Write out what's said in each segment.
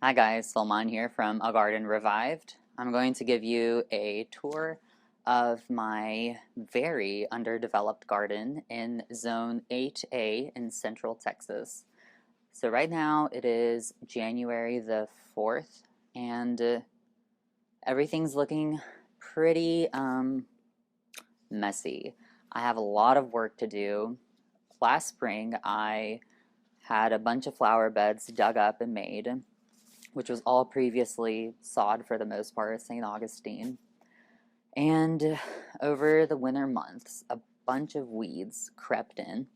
Hi guys, Salman here from A Garden Revived. I'm going to give you a tour of my very underdeveloped garden in Zone 8A in Central Texas. So right now it is January the 4th and everything's looking pretty messy. I have a lot of work to do. Last spring I had a bunch of flower beds dug up and made, which was all previously sod for the most part, St. Augustine. And over the winter months, a bunch of weeds crept in,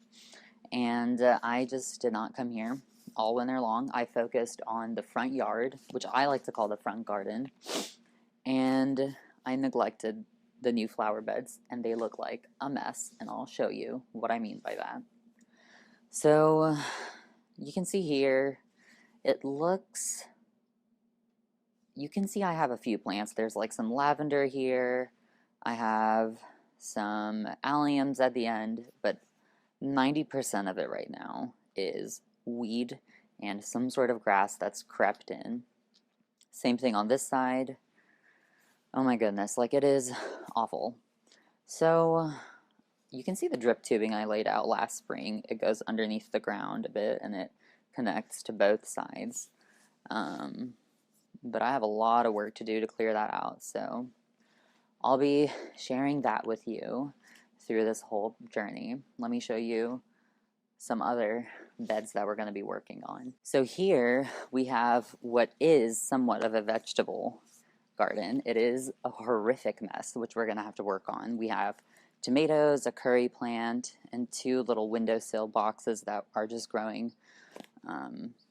and I just did not come here all winter long. I focused on the front yard, which I like to call the front garden, and I neglected the new flower beds, and they look like a mess, and I'll show you what I mean by that. So you can see here, it looks... You can see I have a few plants. There's like some lavender here. I have some alliums at the end, but 90% of it right now is weed and some sort of grass that's crept in. Same thing on this side. Oh my goodness, like it is awful. So you can see the drip tubing I laid out last spring. It goes underneath the ground a bit and it connects to both sides. But I have a lot of work to do to clear that out, so I'll be sharing that with you through this whole journey. Let me show you some other beds that we're going to be working on. So here we have what is somewhat of a vegetable garden. It is a horrific mess, which we're going to have to work on. We have tomatoes, a curry plant, and two little windowsill boxes that are just growing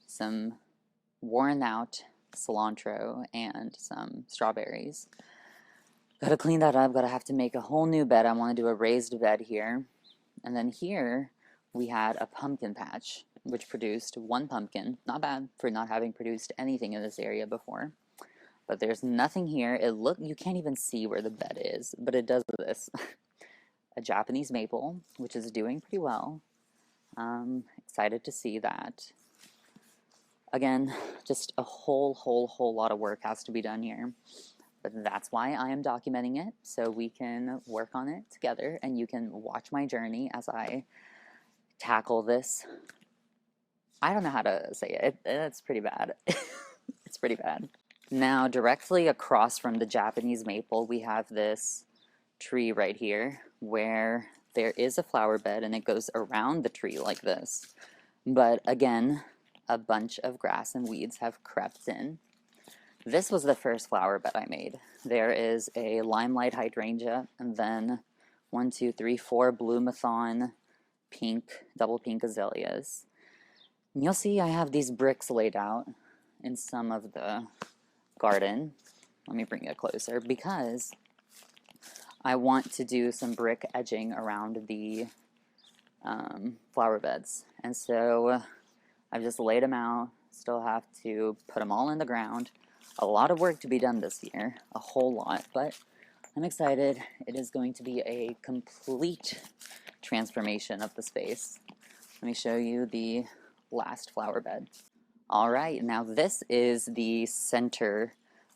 some worn out cilantro and some strawberries. Gotta clean that up, gotta have to make a whole new bed. I want to do a raised bed here. And then here we had a pumpkin patch which produced one pumpkin. Not bad for not having produced anything in this area before. But there's nothing here. You can't even see where the bed is, but it does this. A Japanese maple, which is doing pretty well. Excited to see that. Again, just a whole lot of work has to be done here. But that's why I am documenting it, so we can work on it together, and you can watch my journey as I tackle this. I don't know how to say it. It's pretty bad. It's pretty bad. Now, directly across from the Japanese maple, we have this tree right here, where there is a flower bed, and it goes around the tree like this. But again, a bunch of grass and weeds have crept in. This was the first flower bed I made. There is a Limelight Hydrangea, and then 1, 2, 3, 4 blue Mathon pink, double pink azaleas. And you'll see I have these bricks laid out in some of the garden. Let me bring it closer, because I want to do some brick edging around the flower beds. And so I've just laid them out, still have to put them all in the ground. A lot of work to be done this year, a whole lot, but I'm excited. It is going to be a complete transformation of the space. Let me show you the last flower bed. All right, now this is the center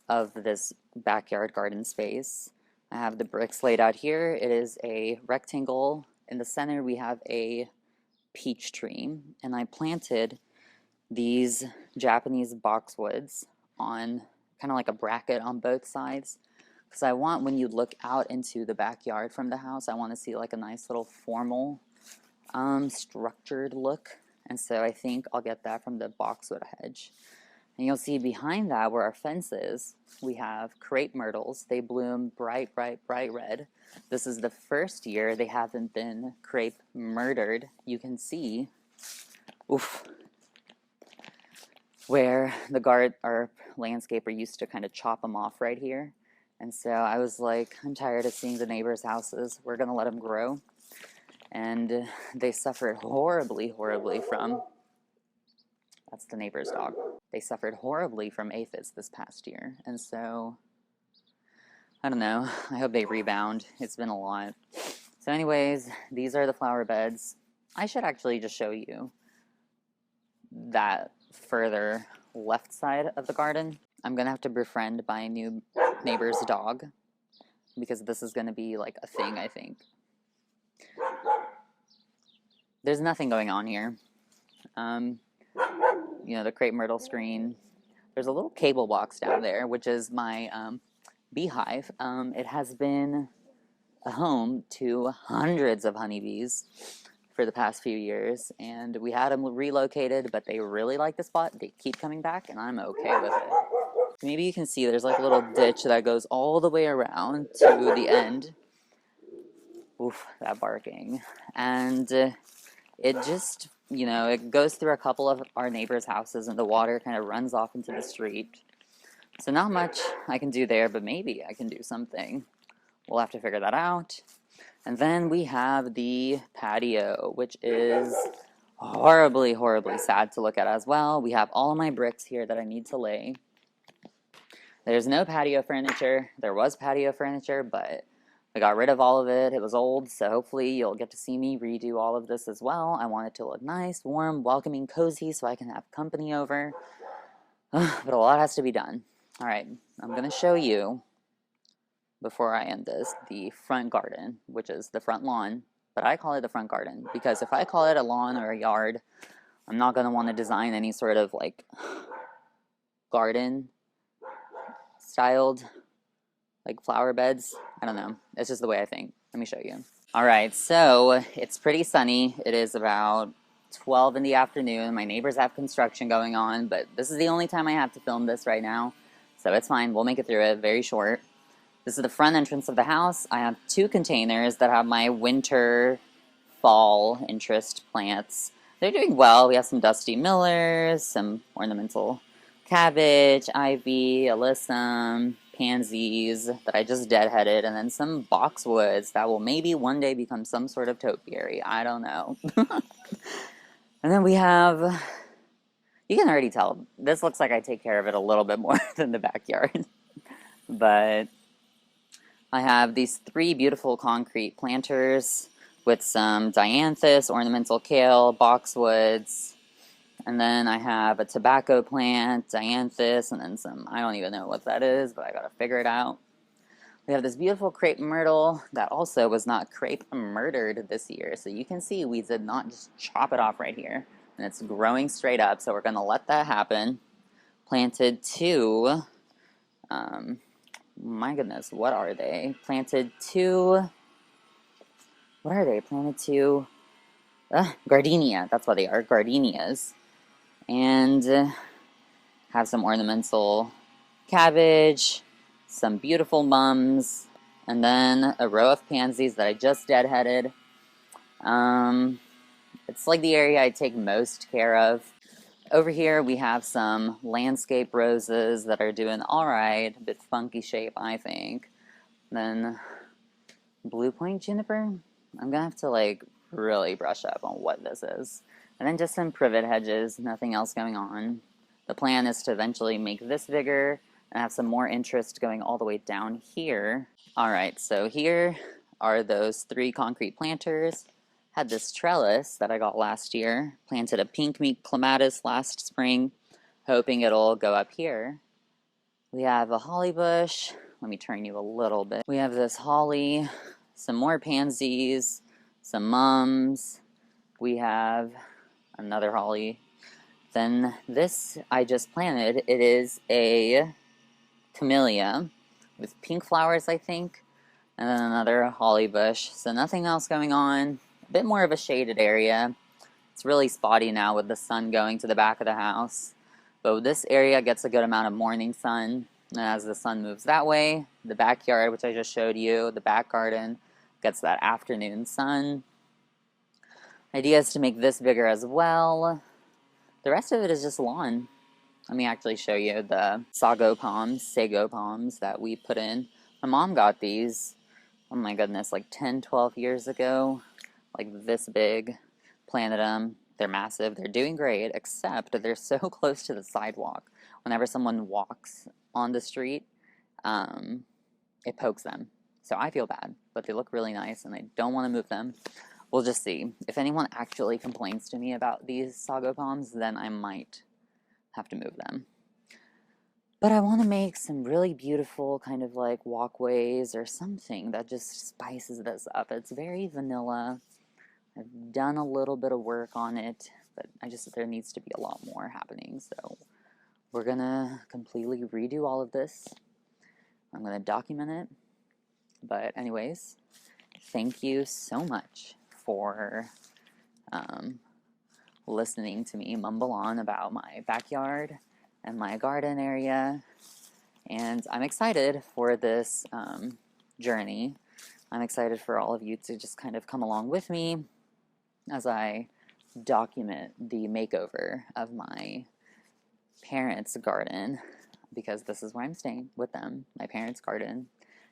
of this backyard garden space. I have the bricks laid out here. It is a rectangle. In the center we have a peach tree, and I planted these Japanese boxwoods on kind of like a bracket on both sides, because I want, when you look out into the backyard from the house, I want to see like a nice little formal structured look, and so I think I'll get that from the boxwood hedge. And you'll see behind that, where our fence is, we have Crape Myrtles. They bloom bright red. This is the first year they haven't been crepe murdered. You can see, oof, where our landscaper used to kind of chop them off right here. And so I was like, I'm tired of seeing the neighbors' houses. We're gonna let them grow. And they suffered horribly from, that's the neighbor's dog. They suffered horribly from aphids this past year. And so, I don't know, I hope they rebound. It's been a lot. So anyways, these are the flower beds. I should actually just show you that further left side of the garden. I'm gonna have to befriend my new neighbor's dog because this is gonna be like a thing, I think. There's nothing going on here. You know, the Crepe Myrtle screen. There's a little cable box down there, which is my beehive. It has been a home to hundreds of honeybees for the past few years, and we had them relocated, but they really like the spot. They keep coming back, and I'm okay with it. Maybe you can see there's like a little ditch that goes all the way around to the end. Oof, that barking. And it just, you know, it goes through a couple of our neighbors' houses, and the water kind of runs off into the street. So not much I can do there, but maybe I can do something. We'll have to figure that out. And then we have the patio, which is horribly, horribly sad to look at as well. We have all of my bricks here that I need to lay. There's no patio furniture. There was patio furniture, but I got rid of all of it. It was old, so hopefully you'll get to see me redo all of this as well. I want it to look nice, warm, welcoming, cozy, so I can have company over. But a lot has to be done. All right, I'm going to show you, before I end this, the front garden, which is the front lawn. But I call it the front garden because if I call it a lawn or a yard, I'm not going to want to design any sort of like garden styled like flower beds. I don't know. It's just the way I think. Let me show you. All right, so it's pretty sunny. It is about 12 in the afternoon. My neighbors have construction going on, but this is the only time I have to film this right now. So it's fine. We'll make it through it. Very short. This is the front entrance of the house. I have 2 containers that have my winter, fall interest plants. They're doing well. We have some dusty millers, some ornamental cabbage, ivy, alyssum, pansies that I just deadheaded, and then some boxwoods that will maybe one day become some sort of topiary. I don't know. And then we have, you can already tell, this looks like I take care of it a little bit more than the backyard. But I have these 3 beautiful concrete planters with some dianthus, ornamental kale, boxwoods, and then I have a tobacco plant, dianthus, and then some, I don't even know what that is, but I gotta figure it out. We have this beautiful crepe myrtle that also was not crepe murdered this year. So you can see we did not just chop it off right here. And it's growing straight up, so we're gonna let that happen. Planted 2, my goodness, what are they? Planted 2, what are they? Planted 2, gardenia, that's what they are, gardenias. And have some ornamental cabbage, some beautiful mums, and then a row of pansies that I just deadheaded. It's like the area I take most care of. Over here we have some landscape roses that are doing alright, a bit funky shape I think. Then blue point juniper, I'm gonna have to like really brush up on what this is. And then just some privet hedges, nothing else going on. The plan is to eventually make this bigger and have some more interest going all the way down here. Alright, so here are those 3 concrete planters. Had this trellis that I got last year. Planted a pink meat clematis last spring, hoping it'll go up here. We have a holly bush. Let me turn you a little bit. We have this holly, some more pansies, some mums. We have another holly. Then this I just planted. It is a camellia with pink flowers, I think, and then another holly bush. So nothing else going on. A bit more of a shaded area. It's really spotty now with the sun going to the back of the house. But this area gets a good amount of morning sun. And as the sun moves that way, the backyard, which I just showed you, the back garden, gets that afternoon sun. Idea is to make this bigger as well. The rest of it is just lawn. Let me actually show you the Sago Palms that we put in. My mom got these, oh my goodness, like 10, 12 years ago. Like this big. Planted them. They're massive. They're doing great, except they're so close to the sidewalk. Whenever someone walks on the street, it pokes them. So I feel bad, but they look really nice and I don't want to move them. We'll just see. If anyone actually complains to me about these Sago Palms, then I might have to move them. But I want to make some really beautiful kind of like walkways or something that just spices this up. It's very vanilla. I've done a little bit of work on it, but there needs to be a lot more happening. So we're gonna completely redo all of this. I'm gonna document it. But anyways, thank you so much for listening to me mumble on about my backyard and my garden area. And I'm excited for this journey. I'm excited for all of you to just kind of come along with me as I document the makeover of my parents' garden, because this is where I'm staying with them, my parents' garden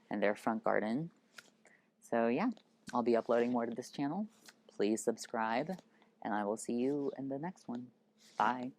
and their front garden. So yeah, I'll be uploading more to this channel. Please subscribe, and I will see you in the next one. Bye.